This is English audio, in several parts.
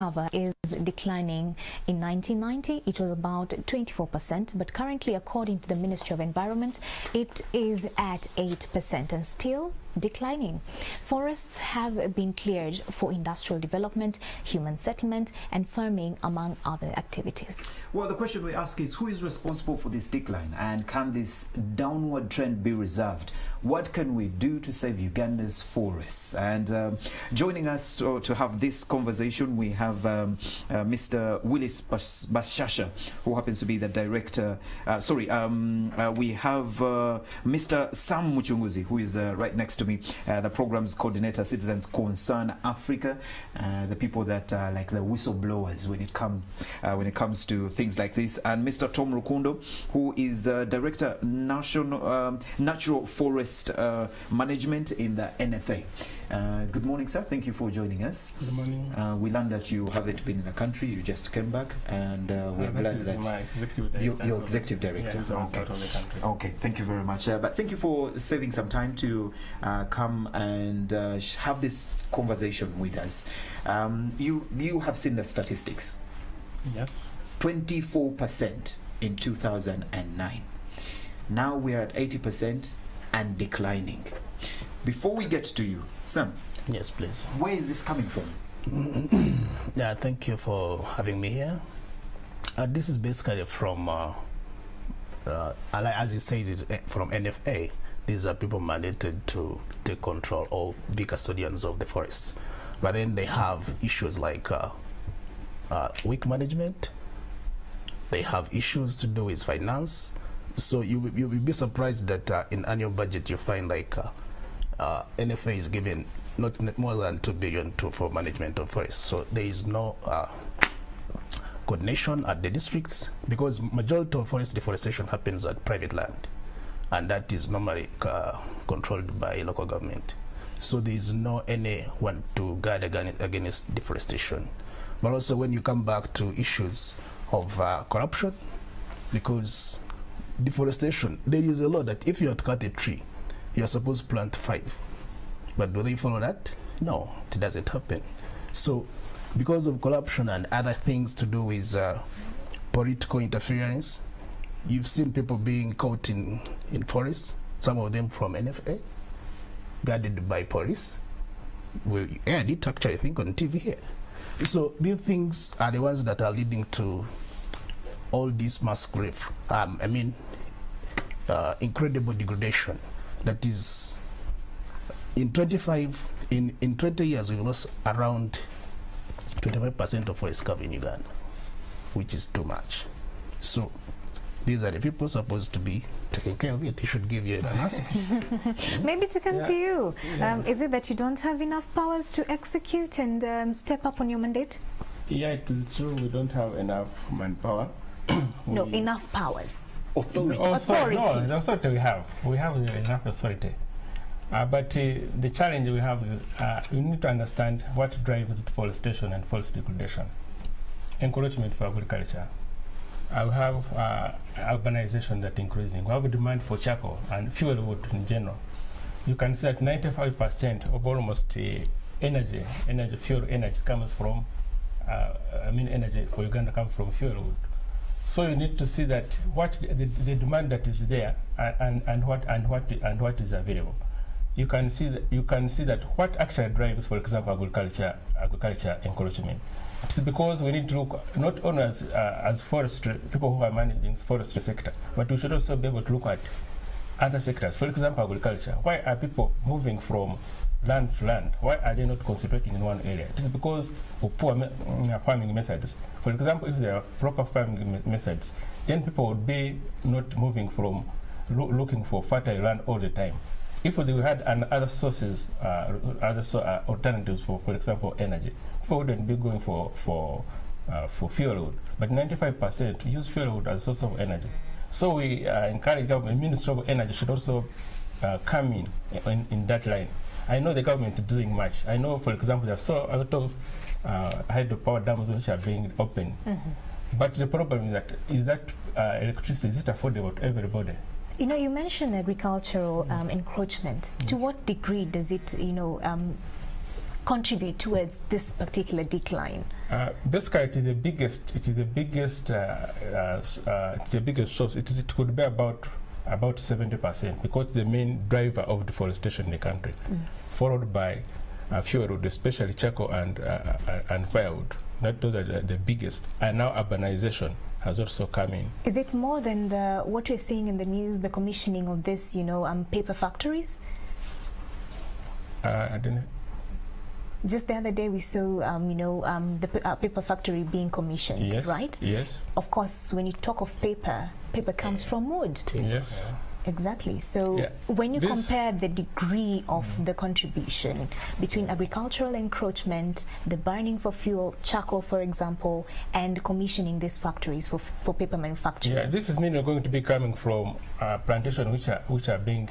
cover is declining. In 1990, it was about 24%, but currently, according to the Ministry of Environment, it is at 8% and still declining. Forests have been cleared for industrial development, human settlement, and farming, among other activities. Well, the question we ask is, who is responsible for this decline, and can this downward trend be reversed? What can we do to save Uganda's forests? And joining us to have this conversation, we have Mr. Willis Bashasha, who happens to be the director. We have Mr. Sam Muchunguzi, who is right next to me, the program's coordinator, Citizens Concern Africa, the people that are like the whistleblowers when it comes to things like this, and Mr. Tom Rukundo, who is the director natural forest management in the NFA. Good morning, sir. Thank you for joining us. Good morning. We learned that you haven't been in the country. You just came back, and we're glad that you're executive director. Yeah, okay. Out of the country. Okay, thank you very much. But thank you for saving some time to come and have this conversation with us. You have seen the statistics. Yes. 24% in 2009. Now we're at 80% and declining. Before we get to you, Sam. Yes, please. Where is this coming from? Yeah, thank you for having me here. This is basically from, as it says, is from NFA. These are people mandated to take control or be custodians of the forest. But then they have issues like weak management. They have issues to do with finance. So you'll be surprised that in annual budget you find like NFA is given not more than 2 billion for management of forests. So there is no coordination at the districts, because majority of forest deforestation happens at private land, and that is normally controlled by local government. So there is no anyone to guard against deforestation. But also when you come back to issues of corruption, because deforestation, there is a law that if you have to cut a tree, you are supposed to plant 5. But do they follow that? No, it doesn't happen. So because of corruption and other things to do with political interference, you've seen people being caught in forests, some of them from NFA, guarded by police. We aired it actually, I think, on TV here. So these things are the ones that are leading to all this mass grave. Incredible degradation. That is, in 20 years, we've lost around 25% of forest cover in Uganda, which is too much. So these are the people supposed to be taking care of it. They should give you an answer. Maybe to come to you, is it that you don't have enough powers to execute and step up on your mandate? Yeah, it is true. We don't have enough manpower. No, enough powers. Authority. Authority. No, the authority we have. We have enough authority. But the challenge we have is we need to understand what drives deforestation and forest degradation. Encouragement for agriculture. We have urbanization that's increasing. We have a demand for charcoal and fuel wood in general. You can see that 95% of almost fuel energy comes from, energy for Uganda comes from fuel wood. So you need to see that what the demand that is there and what is available. You can see that what actually drives, for example, agriculture encouragement. It's because we need to look not only as forestry people who are managing forestry sector, but we should also be able to look at other sectors. For example, agriculture. Why are people moving from land to land? Why are they not concentrating in one area? It is because of poor farming methods. For example, if there are proper farming methods, then people would be not moving from looking for fertile land all the time. If they had other sources, alternatives for example, energy, people wouldn't be going for fuel wood. But 95% use fuel wood as a source of energy. So we encourage government, Ministry of Energy should also come in that line. I know the government is doing much. I know, for example, there's a lot of hydropower dams which are being opened. But the problem is that electricity is affordable to everybody. You know, you mentioned agricultural encroachment. Yes. To what degree does it, contribute towards this particular decline? Basically, it is the biggest. It is the biggest. It's the biggest source. It could be about 70% because it's the main driver of deforestation in the country, followed by fuelwood, especially charcoal and firewood. Those are the biggest. And now urbanization has also come in. Is it more than what we're seeing in the news, the commissioning of this, paper factories? I don't know. Just the other day we saw, the paper factory being commissioned, Yes, right? yes. Of course, when you talk of paper comes from wood. Yes. Exactly. So when you compare the degree of the contribution between agricultural encroachment, the burning for fuel, charcoal, for example, and commissioning these factories for paper manufacturing. Yeah, this is mainly going to be coming from plantations which are being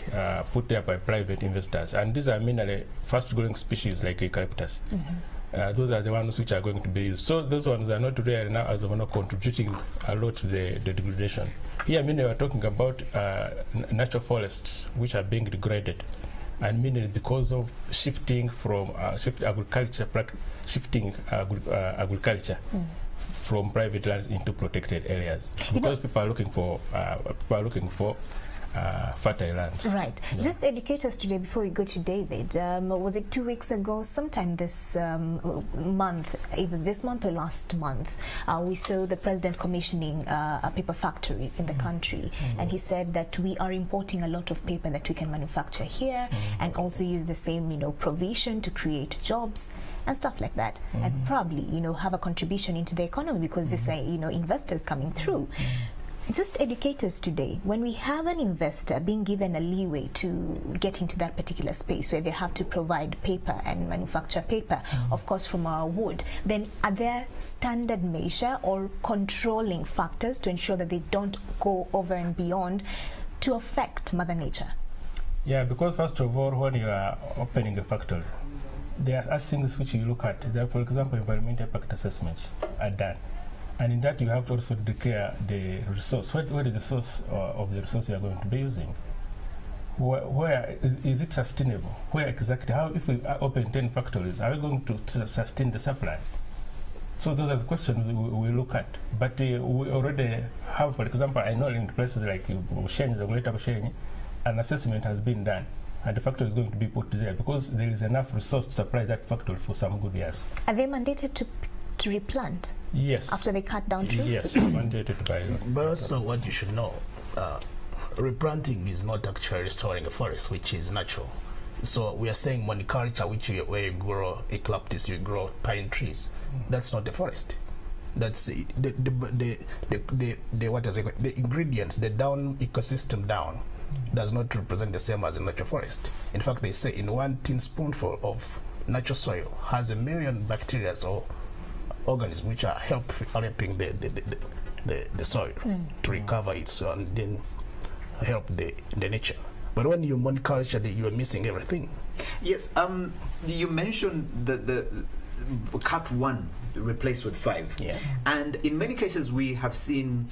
put there by private investors, and these are mainly fast-growing species like eucalyptus. Those are the ones which are going to be used. So those ones are not really now as of now contributing a lot to the degradation. Here, mainly we are talking about natural forests which are being degraded, and mainly because of shifting from agriculture from private lands into protected areas, because people are looking for fertile lands. Right. Yeah. Just educate us today before we go to David. Was it 2 weeks ago, sometime this month, either this month or last month, we saw the president commissioning a paper factory in the country, and he said that we are importing a lot of paper that we can manufacture here and also use the same, provision to create jobs and stuff like that, and probably, have a contribution into the economy because this are, investors coming through. Just educate us today. When we have an investor being given a leeway to get into that particular space where they have to provide paper and manufacture paper, of course from our wood, then are there standard measure or controlling factors to ensure that they don't go over and beyond to affect Mother Nature? Yeah, because first of all, when you are opening a factory, there are things which you look at. There, for example, environmental impact assessments are done. And in that, you have to also declare the resource. What is the source of the resource you are going to be using? Where is it sustainable? Where exactly? How, if we open 10 factories, are we going to sustain the supply? So those are the questions we look at. But we already have, for example, I know in places like Bushenyi, the Greater Bushenyi, an assessment has been done, and the factory is going to be put there because there is enough resource to supply that factory for some good years. Are they mandated to replant? Yes. After they cut down trees? Yes, mandated by law. But also what you should know, replanting is not actually restoring a forest, which is natural. So we are saying monoculture, where you grow eucalyptus, you grow pine trees. That's not the forest. That's the what is it? The ingredients, the down ecosystem down, does not represent the same as a natural forest. In fact, they say in 1 teaspoonful of natural soil has 1 million bacteria or organisms which are helping the soil to recover it and then help the nature. But when you monoculture, you are missing everything. Yes, you mentioned the cut 1 replaced with 5. Yeah. And in many cases we have seen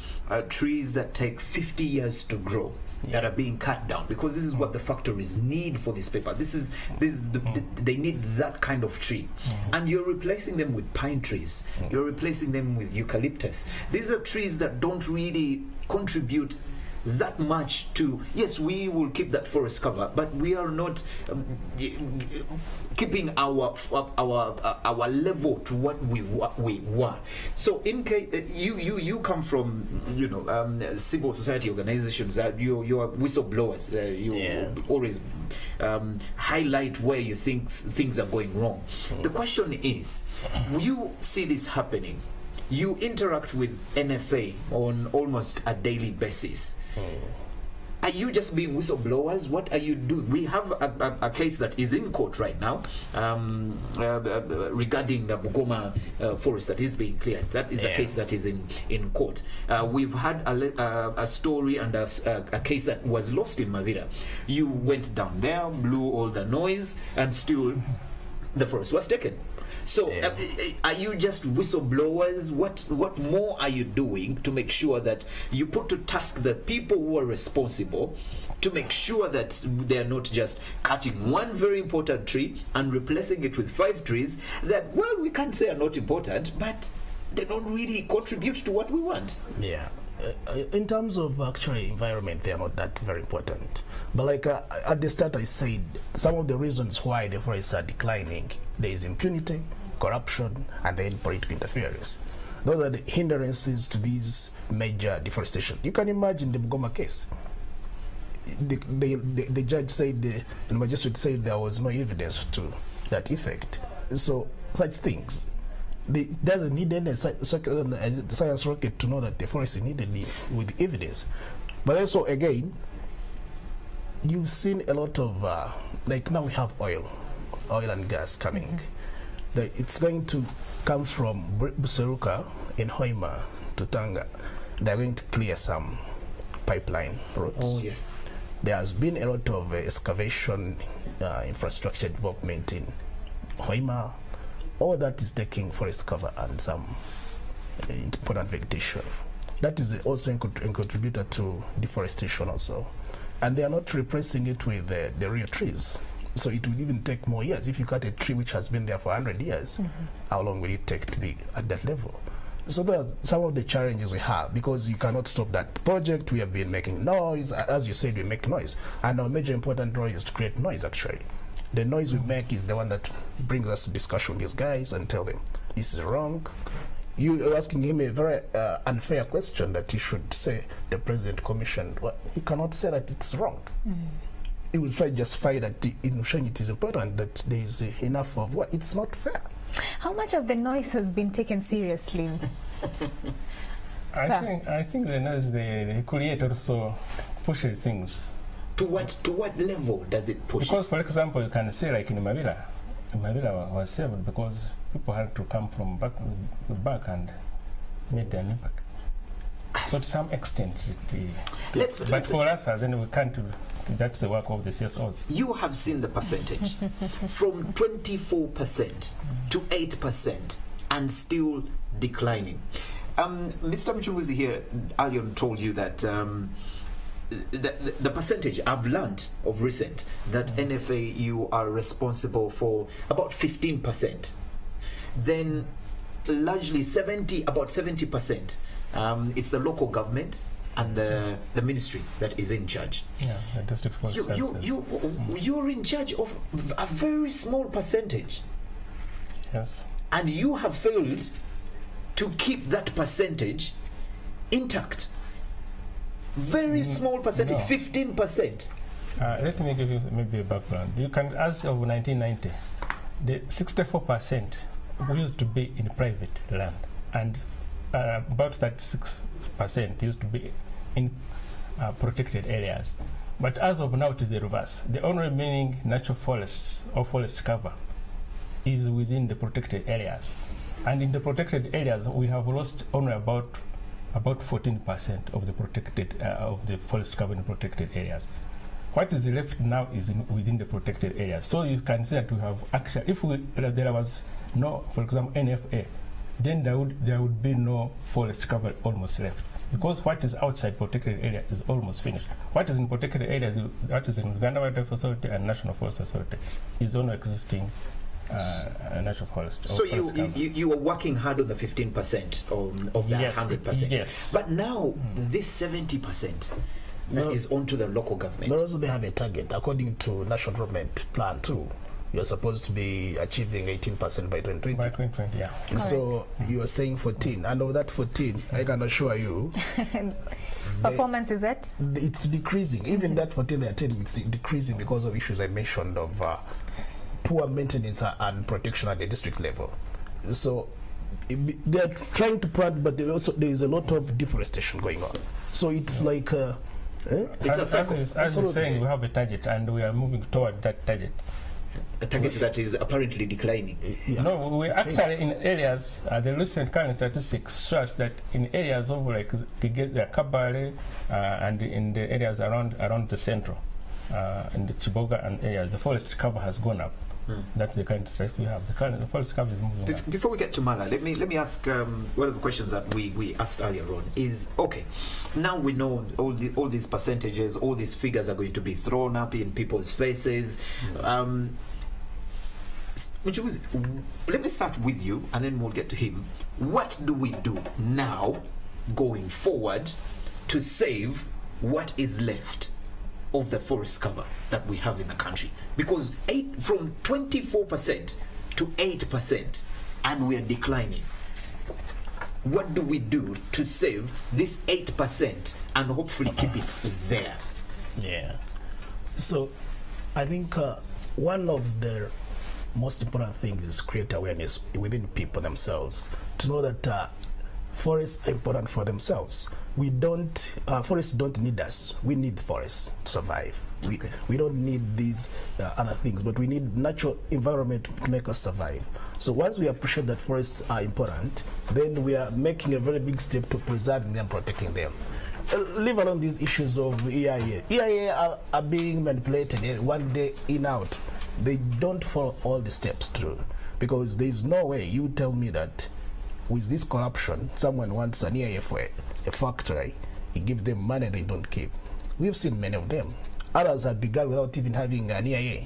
trees that take 50 years to grow that are being cut down because this is what the factories need for this paper. They need that kind of tree, and you're replacing them with pine trees. You're replacing them with eucalyptus. These are trees that don't really contribute that much to, yes, we will keep that forest cover, but we are not keeping our level to what we want. So in case you come from civil society organizations, you are whistleblowers, you always highlight where you think things are going wrong. The question is, you see this happening, you interact with NFA on almost a daily basis. Are you just being whistleblowers? What are you doing? We have a case that is in court right now regarding the Bugoma forest that is being cleared. That is a case that is in court. We've had a story and a case that was lost in Mavira. You went down there, blew all the noise, and still the forest was taken. So, are you just whistleblowers? What more are you doing to make sure that you put to task the people who are responsible to make sure that they are not just cutting one very important tree and replacing it with 5 trees that, well, we can't say are not important, but they don't really contribute to what we want? Yeah. In terms of actually environment, they are not that very important. But like at the start I said, some of the reasons why the forests are declining, there is impunity, corruption, and then political interference. Those are the hindrances to these major deforestation. You can imagine the Bugoma case. The judge said, the magistrate said there was no evidence to that effect. So such things, it doesn't need any science rocket to know that the forest is needed with evidence. But also again, you've seen a lot of like now we have oil and gas coming. It's going to come from Buseruka in Hoima to Tanga. They're going to clear some pipeline routes. Oh yes. There has been a lot of excavation infrastructure development in Hoima. All that is taking forest cover and some important vegetation. That is also a contributor to deforestation also. And they are not replacing it with the real trees. So it will even take more years. If you cut a tree which has been there for 100 years, how long will it take to be at that level? So there are some of the challenges we have, because you cannot stop that project. We have been making noise. As you said, we make noise. And our major important role is to create noise, actually. The noise we make is the one that brings us to discussion with these guys and tell them, this is wrong. You are asking him a very unfair question that he should say the president commissioned. Well, he cannot say that it's wrong. He will try to justify that in showing it is important, that there is enough of what. It's not fair. How much of the noise has been taken seriously? I think the noise they create also pushes things. To what level does it push? Because, for example, you can say like in Mavila was saved because people had to come from back and make an impact. So to some extent, but for us, then we can't. That's the work of the CSOs. You have seen the percentage from 24% to 8% and still declining. Mr. Mchunguzi here, Alion told you that the percentage I've learned of recent that NFA, you are responsible for about 15%. Then largely about 70%. It's the local government and the ministry that is in charge. Yeah, the district forest you're in charge of a very small percentage. Yes. And you have failed to keep that percentage intact. Very small percentage, 15%. Let me give you maybe a background. You can, as of 1990, the 64% used to be in private land, and about 36% used to be in protected areas. But as of now, it is the reverse. The only remaining natural forests or forest cover is within the protected areas. And in the protected areas, we have lost only about 14% of the protected of the forest cover in protected areas. What is left now is within the protected areas. So you can see that we have actually, if there was no, for example, NFA, then there would be no forest cover almost left, because what is outside protected area is almost finished. What is in protected areas, what is in Uganda Wildlife Authority and National Forest Authority, is only existing natural forest. So you are working hard on the 15% of that 100%. Yes. But now this 70% that is onto the local government. But also they have a target. According to National Development Plan 2, you're supposed to be achieving 18% by 2020. By 2020, yeah. So you are saying 14, and of that 14, I can assure you, performance is it? It's decreasing. Even that 14 they are telling, it's decreasing because of issues I mentioned of poor maintenance and protection at the district level. So they are trying to plant, but there is a lot of deforestation going on. So it's like it's a circle. As you're saying, we have a target, and we are moving toward that target. A target that is apparently declining. Yeah. No, we actually in areas, the recent current statistics show us that in areas of like the Kabale and in the areas around the central, in the Chiboga and areas, the forest cover has gone up. That's the current stress we have. The forest cover is moving up. Before we get to Mala, let me ask one of the questions that we asked earlier on is, okay, now we know all these percentages, all these figures are going to be thrown up in people's faces. Mchukuzi, let me start with you and then we'll get to him. What do we do now going forward to save what is left of the forest cover that we have in the country? Because from 24% to 8%, and we are declining. What do we do to save this 8% and hopefully keep it there? Yeah. So I think one of the most important things is create awareness within people themselves to know that forests are important for themselves. Forests don't need us. We need forests to survive. We don't need these other things, but we need natural environment to make us survive. So once we appreciate that forests are important, then we are making a very big step to preserving them, protecting them. Leave alone these issues of EIA. EIA are being manipulated one day in out. They don't follow all the steps through, because there is no way you tell me that with this corruption, someone wants an EIA for a factory, he gives them money they don't keep. We've seen many of them. Others have begun without even having an EIA.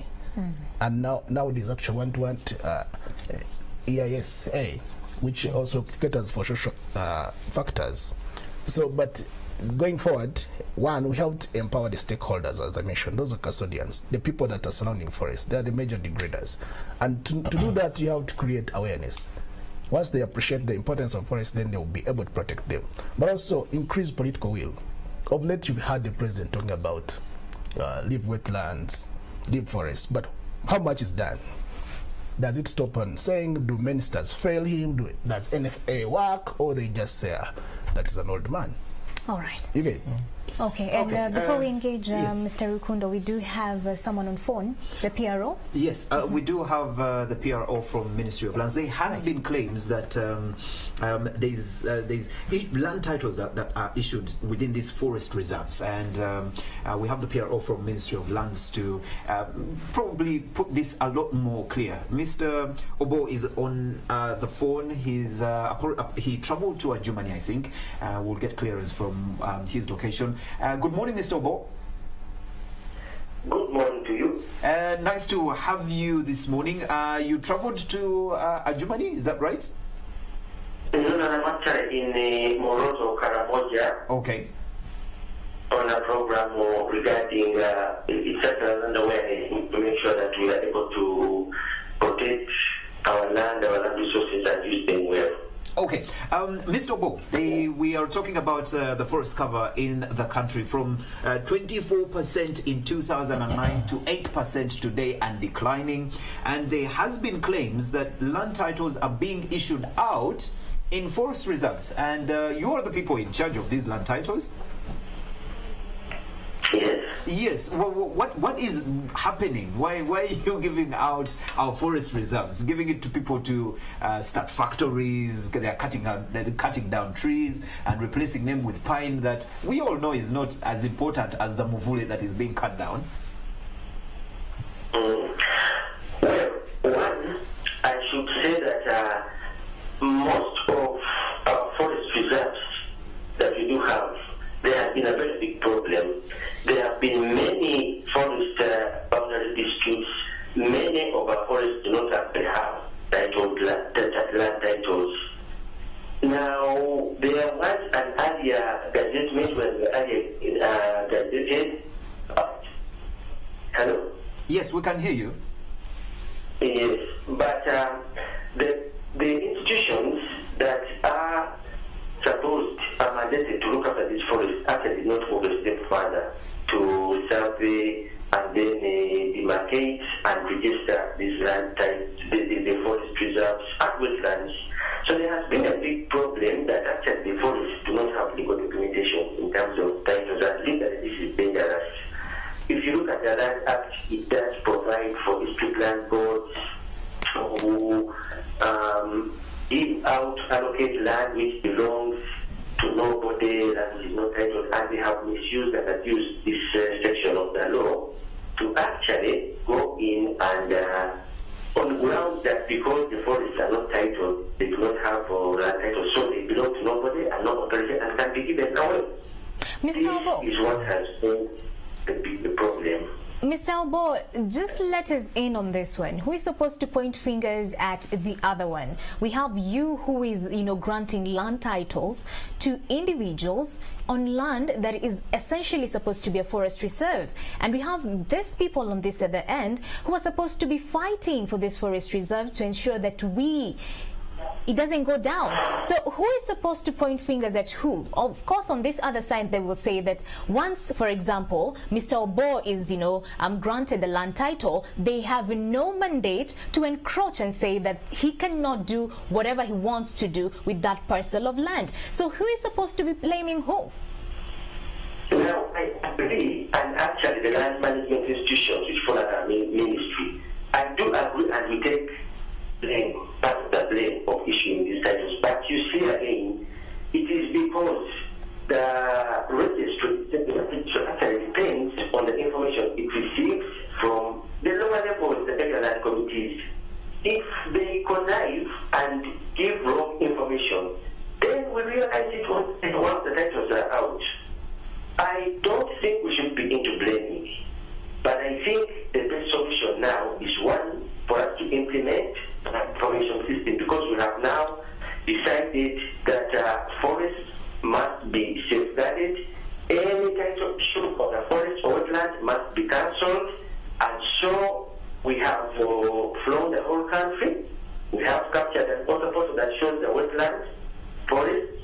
And nowadays actually want EISA, which also caters for social factors. So, but going forward, one, we have to empower the stakeholders, as I mentioned. Those are custodians, the people that are surrounding forests. They are the major degraders. And to do that, you have to create awareness. Once they appreciate the importance of forests, then they will be able to protect them. But also increase political will. Of late, you've heard the president talking about leave wetlands, leave forests. But how much is done? Does it stop on saying, do ministers fail him? Does NFA work? Or they just say, that is an old man? All right. You get? Okay, and before we engage Mr. Rukundo, we do have someone on phone, the PRO. Yes, we do have the PRO from Ministry of Lands. There has been claims that there's land titles that are issued within these forest reserves, and we have the PRO from Ministry of Lands to probably put this a lot more clear. Mr. Obo is on the phone. He traveled to Germany, I think. We'll get clearance from his location. Good morning, Mr. Obo. Good morning to you. Nice to have you this morning. You traveled to Germany, is that right? No, I'm actually in Morozo, Karamoja. Okay. On a program regarding it's awareness to make sure that we are able to protect our land resources, and use them well. Okay, Mr. Obo, we are talking about the forest cover in the country from 24% in 2009 to 8% today and declining. And there has been claims that land titles are being issued out in forest reserves. And you are the people in charge of these land titles. Yes. Yes. Well, what is happening? Why are you giving out our forest reserves, giving it to people to start factories? They are cutting down trees and replacing them with pine that we all know is not as important as the muvule that is being cut down. Well, one, I should say that most of our forest reserves that we do have, there has been a very big problem. There have been many forest boundary disputes. Many of our forests do not actually have land titles. Now, there was an earlier gazettement when the earlier gazetted. Hello? Yes, we can hear you. Yes, but the institutions that are mandated to look after these forests actually did not move a step further to survey and then demarcate and register these land types, the forest reserves and wetlands. So there has been a big problem that actually the forests do not have legal documentation in terms of titles, and legally this is dangerous. If you look at the Land Act, it does provide for district land boards who give out, allocate land which belongs to nobody, that is not titled, and they have misused and abused this section of the law to actually go in and on grounds that because the forests are not titled, they do not have land title, so they belong to nobody and no authority and can be given away. Mr. Obo. This is what has been the problem. Mr. Obo, just let us in on this one. Who is supposed to point fingers at the other one? We have you who is, granting land titles to individuals on land that is essentially supposed to be a forest reserve. And we have these people on this other end who are supposed to be fighting for this forest reserve to ensure that it doesn't go down. So who is supposed to point fingers at who? Of course, on this other side, they will say that once, for example, Mr. Obo is, granted the land title, they have no mandate to encroach and say that he cannot do whatever he wants to do with that parcel of land. So who is supposed to be blaming who? Now, I agree, and actually the land management institutions which follow our ministry, I do agree, and we take blame, part of the blame of issuing these titles. But you see again, it is because the registry actually depends on the information it receives from the lower levels, the area land committees. If they connive and give wrong information, then we realize it once the titles are out. I don't think we should begin to blame it. But I think the best solution now is one, for us to implement an information system, because we have now decided that forests must be safeguarded. Any title issue of the forest or wetland must be cancelled, and so we have flown the whole country. We have captured an photo that shows the wetlands, forests,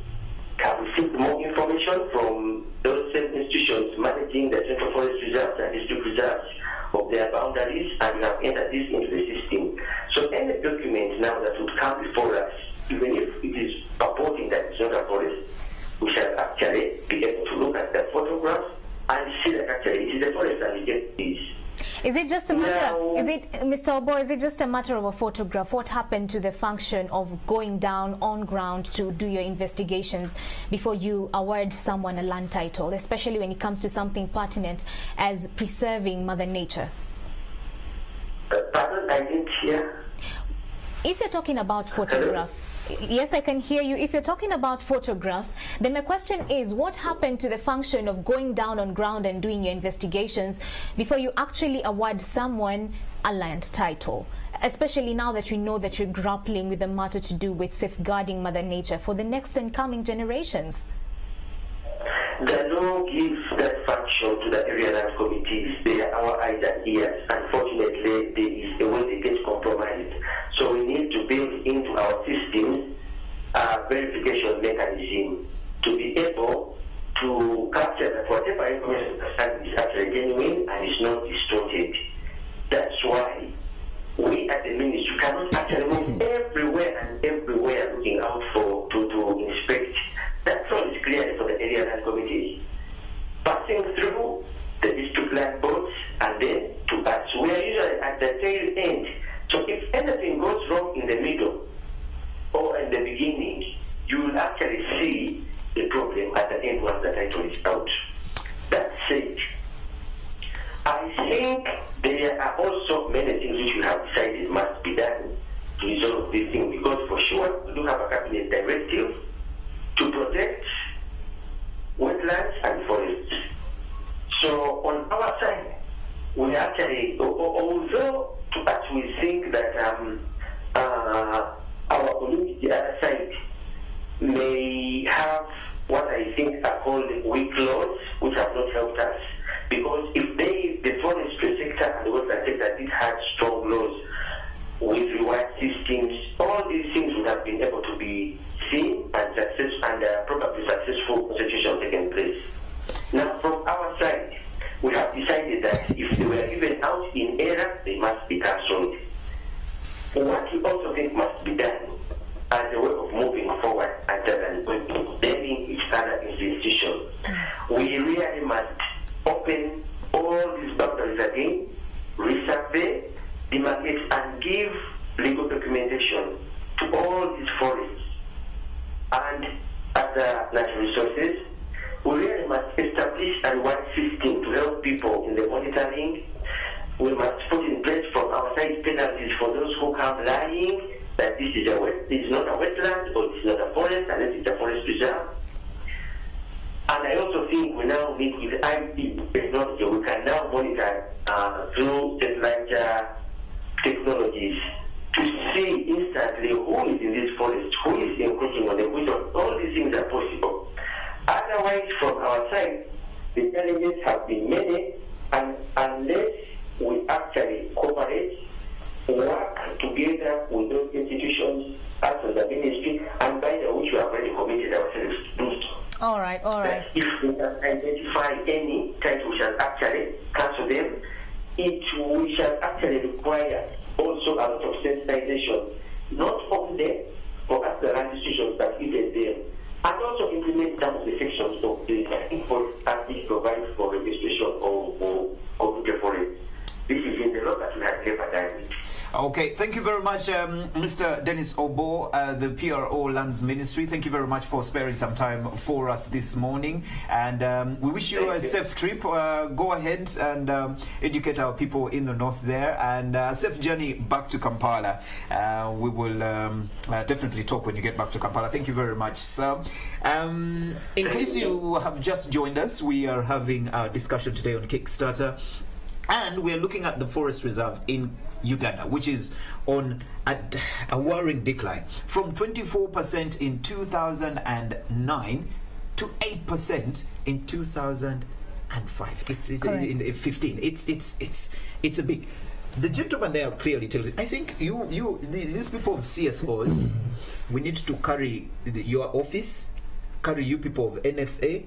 have received more information from those same institutions managing the central forest reserves and district reserves of their boundaries, and we have entered this into the system. So any document now that would come before us, even if it is purporting that it's not a forest, we shall actually be able to look at the photographs and see that actually it is a forest and we get this. Is it just a matter, Mr. Obo, is it just a matter of a photograph? What happened to the function of going down on ground to do your investigations before you award someone a land title, especially when it comes to something pertinent as preserving Mother Nature? Pardon, I didn't hear. If you're talking about photographs, yes, I can hear you. If you're talking about photographs, then my question is, what happened to the function of going down on ground and doing your investigations before you actually award someone a land title? Especially now that you know that you're grappling with the matter to do with safeguarding Mother Nature for the next and coming generations. The law gives that function to the area land committees. They are our eyes and ears. Unfortunately, there is a way they get compromised. So we need to build into our systems a verification mechanism to be able to capture that whatever information is actually genuine and is not distorted. That's why we at the ministry cannot actually move everywhere and everywhere looking out to inspect. That role is clearly for the area land committees. Passing through the district land boards and then to us. We are usually at the tail end. So if anything goes wrong in the middle or in the beginning, you will actually see the problem at the end once the title is out. That said, I think there are also many things which we have decided must be done to resolve this thing, because for sure we do have a cabinet directive to protect wetlands and forests. So on our side, we actually, although to us we think that our community, the other side, may have what I think are called weak laws, which have not helped us. Because if the forestry sector and the wetland sector did have strong laws with reward systems, all these things would have been able to be seen and probably successful constitution taken place. Now, from our side, we have decided that if they were given out in error, they must be cancelled. What we also think must be done as a way of moving forward rather than blaming each other institution, we really must open all these boundaries again, resurvey, demarcate, and give legal documentation to all these forests and other natural resources. We really must establish a wide system to help people in the monitoring We must put in place from our side penalties for those who come lying that this is not a wetland or it's not a forest unless it's a forest reserve. And I also think we now need, with IT technology, we can now monitor through satellite technologies to see instantly who is in this forest, who is encroaching on the bush. All these things are possible. Otherwise, from our side, the challenges have been many, and unless we actually cooperate, work together with those institutions, us as a ministry, and by the which we have already committed ourselves to do so. All right. That if we can identify any type, we shall actually cancel them. We shall actually require also a lot of sensitization, not only for us, the land institutions, but even them. And also implement some of the sections of the forest as it provides for registration or computer forest. This is in the law that we have never done it. Okay, thank you very much, Mr. Dennis Obo, the PRO Lands Ministry. Thank you very much for sparing some time for us this morning. And we wish you a safe trip. Go ahead and educate our people in the north there, and a safe journey back to Kampala. We will definitely talk when you get back to Kampala. Thank you very much, sir. In case you have just joined us, we are having a discussion today on Kickstarter. And we're looking at the forest reserve in Uganda, which is on a worrying decline from 24% in 2009 to 8% in 2005. It's in 15. It's a big. The gentleman there clearly tells it. I think these people of CSOs, we need to carry your office, carry you people of NFA,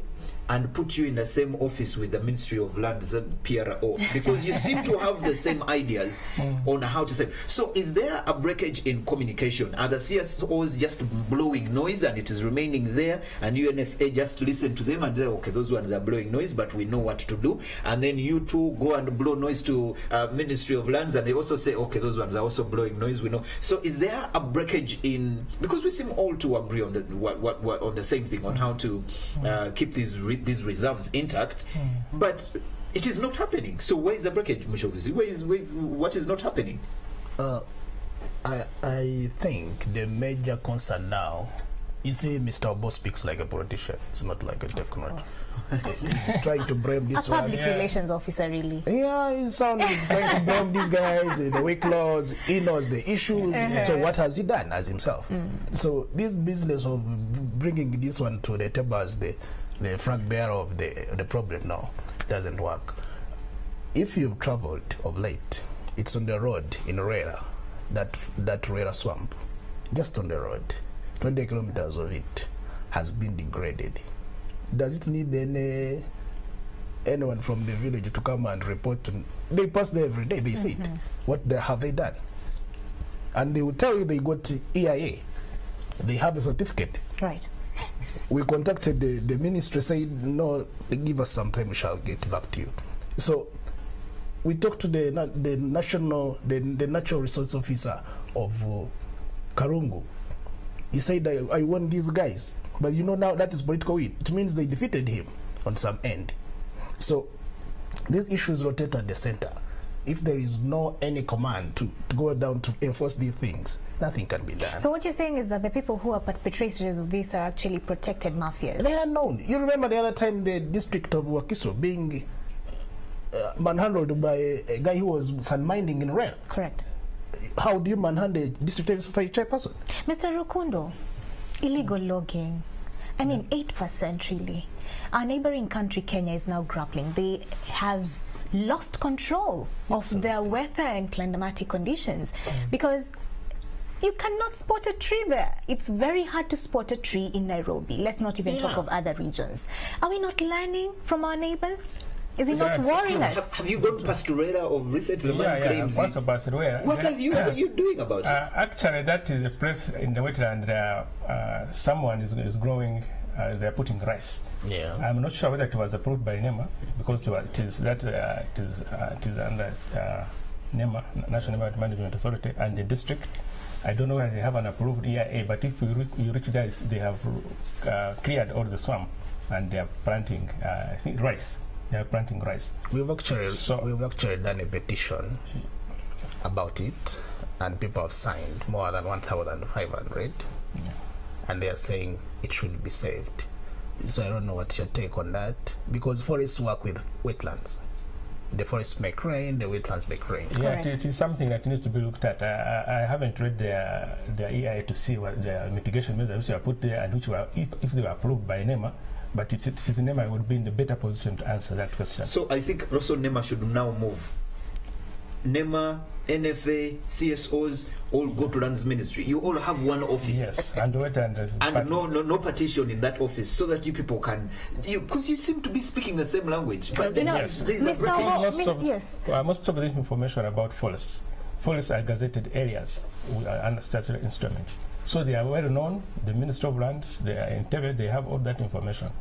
and put you in the same office with the Ministry of Lands, PRO, because you seem to have the same ideas on how to save. So is there a breakage in communication? Are the CSOs just blowing noise and it is remaining there, and UNFA just listen to them and say, okay, those ones are blowing noise, but we know what to do, and then you two go and blow noise to Ministry of Lands, and they also say, okay, those ones are also blowing noise, we know. So is there a breakage in, because we seem all to agree on on the same thing, on how to keep these reserves intact, but it is not happening. So where is the breakage, Mushoguzi? What is not happening? I think the major concern now, you see, Mr. Obo speaks like a politician. It's not like a technocrat. He's trying to blame this one. Public relations officer, really. Yeah, he's trying to blame these guys, the weak laws. He knows the issues. So what has he done as himself? So this business of bringing this one to the table as the flag bearer of the problem now doesn't work. If you've traveled of late, it's on the road in Rera, that Rera swamp, just on the road. 20 kilometers of it has been degraded. Does it need anyone from the village to come and report? They pass there every day, they see it. What have they done? And they will tell you they got EIA. They have the certificate. Right. We contacted the ministry, said, no, give us some time, we shall get back to you. So we talked to the natural resource officer of Karungu. He said, I want these guys. But you know, now that is political will. It means they defeated him on some end. So these issues rotate at the center. If there is no any command to go down to enforce these things, nothing can be done. So what you're saying is that the people who are perpetrators of this are actually protected mafias? They are known. You remember the other time the district of Wakiso being manhandled by a guy who was sand-mining in rail. Correct. How do you manhandle a district chairperson? Mr. Rukundo, illegal logging. I mean, 8% really. Our neighboring country, Kenya, is now grappling. They have lost control of their weather and climatic conditions because you cannot spot a tree there. It's very hard to spot a tree in Nairobi. Let's not even talk of other regions. Are we not learning from our neighbors? Is it not worrying us? Have you gone past Rera of recent? The man claims. What are you doing about it? Actually, that is a place in the wetland. Someone is growing. They're putting rice. Yeah. I'm not sure whether it was approved by NEMA because it is under NEMA, National Environment Management Authority, and the district. I don't know whether they have an approved EIA, but if you reach there, they have cleared all the swamp and they are planting, I think, rice. they are planting rice. We've actually done a petition about it, and people have signed more than 1,500, and they are saying it should be saved. So I don't know what your take on that, because forests work with wetlands. The forests make rain, the wetlands make rain. Yeah, it is something that needs to be looked at. I haven't read their EIA to see what the mitigation measures which were put there and which were, if they were approved by NEMA. But it is NEMA would be in the better position to answer that question. So I think also NEMA should now move. NEMA, NFA, CSOs all go to Lands Ministry. You all have one office. Yes, and no partition in that office, so that you people can, because you seem to be speaking the same language. But then yes. Most of the information about forests are gazetted areas under statutory instruments. So they are well known. The Minister of Lands, they are in Tebe, they have all that information.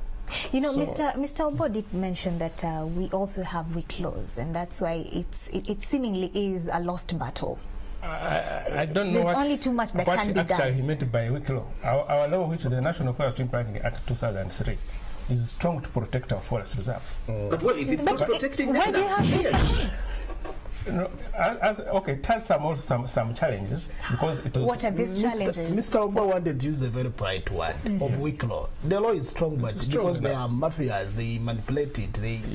You know, Mr. Obo did mention that we also have weak laws, and that's why it seemingly is a lost battle. I don't know There's only too much that can be done. What actually he meant by weak law. Our law, which is the National Forest Planting Act 2003, is strong to protect our forest reserves. But what if it's not protecting them? Why do you have No, it has some challenges, because it was, what are these challenges? Mr. Obo wanted to use a very polite word of weak law. The law is strong, but because they are mafias, they manipulate it.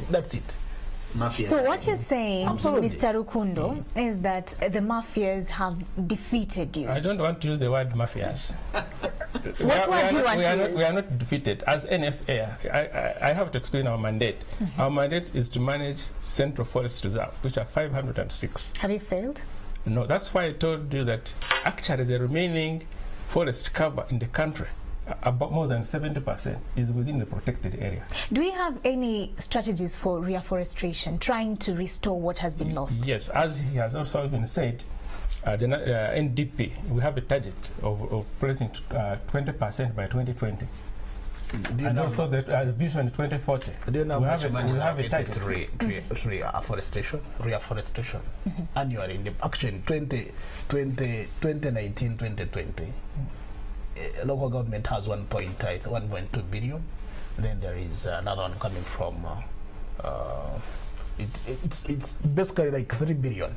That's it. Mafia. So what you're saying, Absolutely. Mr. Rukundo, is that the mafias have defeated you. I don't want to use the word mafias. What word do you want to use? We are not defeated. As NFA, I have to explain our mandate. Our mandate is to manage Central Forest Reserve, which are 506. Have you failed? No, that's why I told you that actually the remaining forest cover in the country, about more than 70%, is within the protected area. Do we have any strategies for reforestation, trying to restore what has been lost? Yes, as he has also been said, the NDP, we have a target of planting 20% by 2020. And also the vision 2040. Do you know we how much money we is have a allocated target. to reforestation annually in the action 2019, 2020? Local government has 1.2 billion. Then there is another one coming from it's basically like 3 billion.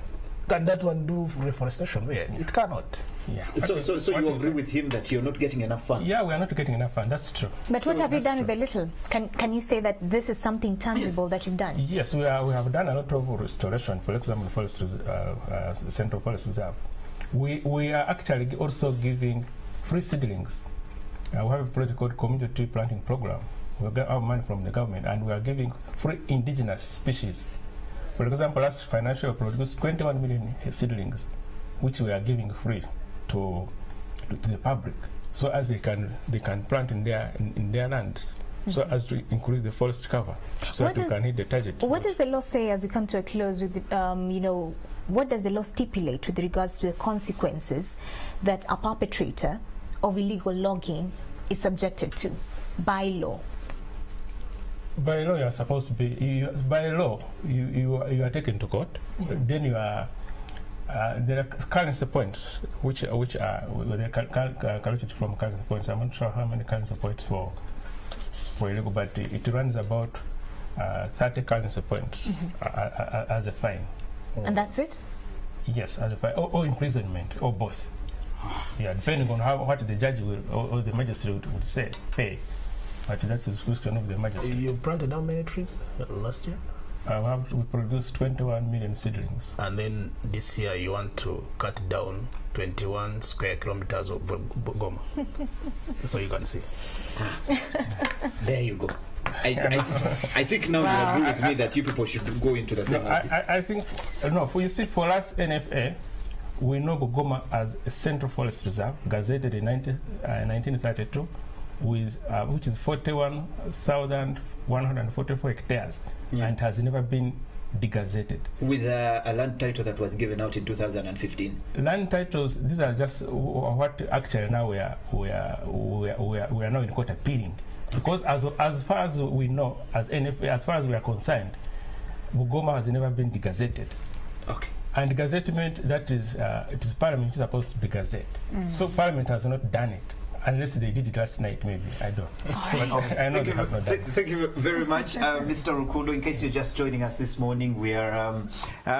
Can that one do reforestation? Really? It cannot. Yeah. So you agree with him that you're not getting enough funds? Yeah, we are not getting enough funds. That's true. But what have you done with the little? Can you say that this is something tangible that you've done? Yes, we have done a lot of restoration. For example, Central Forest Reserve. We are actually also giving free seedlings. We have a project called Community Tree Planting Program. We get our money from the government, and we are giving free indigenous species. For example, last financial year, we produced 21 million seedlings, which we are giving free to the public, so as they can plant in their lands, so as to increase the forest cover, so that we can hit the target. What does the law say as we come to a close with the, what does the law stipulate with regards to the consequences that a perpetrator of illegal logging is subjected to by law? By law, you are supposed to be. By law, you are taken to court. Then you are. There are currency points which are calculated from currency points. I'm not sure how many currency points for illegal, but it runs about 30 currency points as a fine. And that's it? Yes, as a fine, or imprisonment, or both. Yeah, depending on what the judge will or the magistrate would say, pay. But that's the question of the magistrate. You planted how many trees last year? We produced 21 million seedlings. And then this year you want to cut down 21 square kilometers of Goma. So you can see. There you go. I think now you agree with me that you people should go into the same office. I think, for us NFA, we know Goma as a Central Forest Reserve, gazetted in 1932, which is 41,144 hectares, and has never been degazetted. With a land title that was given out in 2015. Land titles, these are just what actually now we are now in court appealing, because as far as we know, as NFA, as far as we are concerned, Bugoma has never been degazetted. Okay. And gazettement, that is, it is Parliament is supposed to be gazette. So Parliament has not done it. Unless they did it last night, maybe. I don't. But I know they have not done. Thank you very much, Mr. Rukundo. In case you're just joining us this morning, we are.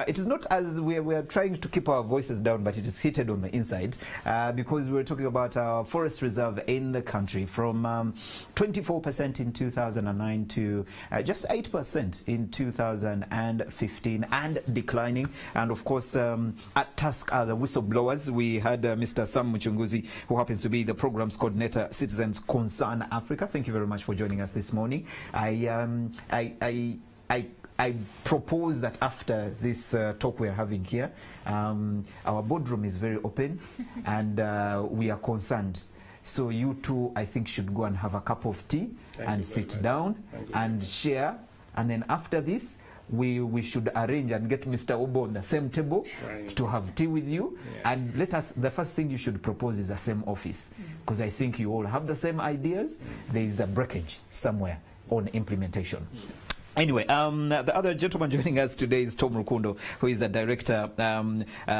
It is not as we are trying to keep our voices down, but it is heated on the inside because we're talking about our forest reserve in the country from 24% in 2009 to just 8% in 2015 and declining. And of course, at task are the whistleblowers. We had Mr. Sam Muchunguzi, who happens to be the programs coordinator, Citizens Concern Africa. Thank you very much for joining us this morning. I propose that after this talk we are having here, our boardroom is very open and we are concerned. So you two, I think, should go and have a cup of tea and sit down and share. And then after this, we should arrange and get Mr. Obo on the same table to have tea with you. And let us, the first thing you should propose is the same office, because I think you all have the same ideas. There is a breakage somewhere on implementation. Anyway, the other gentleman joining us today is Tom Rukundo, who is the Director,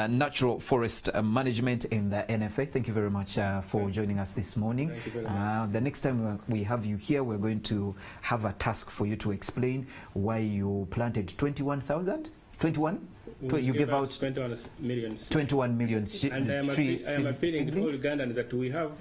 Natural Forest Management in the NFA. Thank you very much for joining us this morning. Thank you very much. The next time we have you here, we're going to have a task for you to explain why you planted 21,000? 21? You gave out 21 million. 21 million And I am appealing to all Ugandans that we have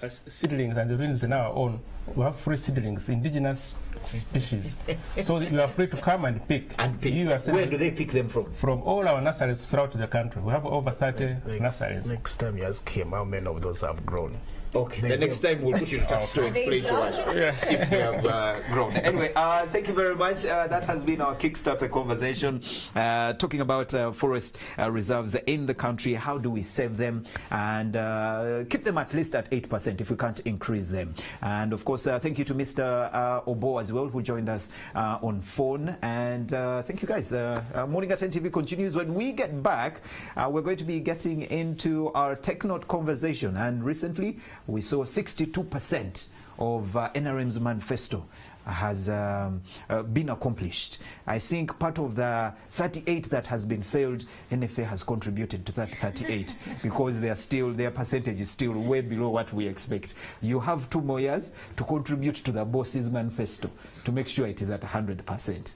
seedlings, and the reasons in our own. We have free seedlings, indigenous species. So you are free to come and pick. Where do they pick them from? From all our nurseries throughout the country. We have over 30 nurseries. Next time you ask him how many of those have grown. Okay, the next time we'll put you in touch to explain to us if you have grown. Anyway, thank you very much. That has been our Kickstarter conversation, talking about forest reserves in the country. How do we save them and keep them at least at 8% if we can't increase them? And of course, thank you to Mr. Obo as well, who joined us on phone. And thank you guys. Morning at 10 TV continues. When we get back, we're going to be getting into our TechNote conversation. And recently, we saw 62% of NRM's manifesto has been accomplished. I think part of the 38 that has been failed, NFA has contributed to that 38 because their percentage is still way below what we expect. You have 2 more years to contribute to the boss's manifesto to make sure it is at 100%.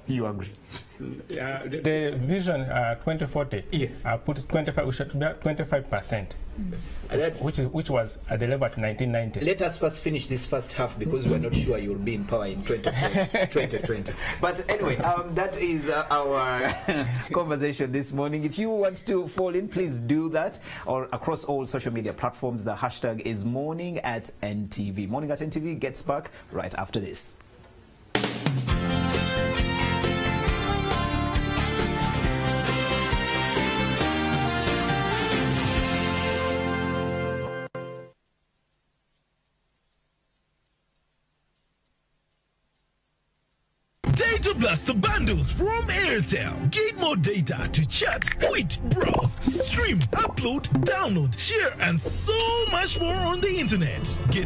You agree? The vision 2040. Yes. Put 25. We should be at 25%, which was at the level at 1990. Let us first finish this first half because we're not sure you'll be in power in 2020. But anyway, that is our conversation this morning. If you want to fall in, please do that. Or across all social media platforms, the hashtag is Morning at NTV. Morning at NTV gets back right after this. Data Blaster bundles from Airtel. Get more data to chat, tweet, browse, stream, upload, download, share, and so much more on the internet. Get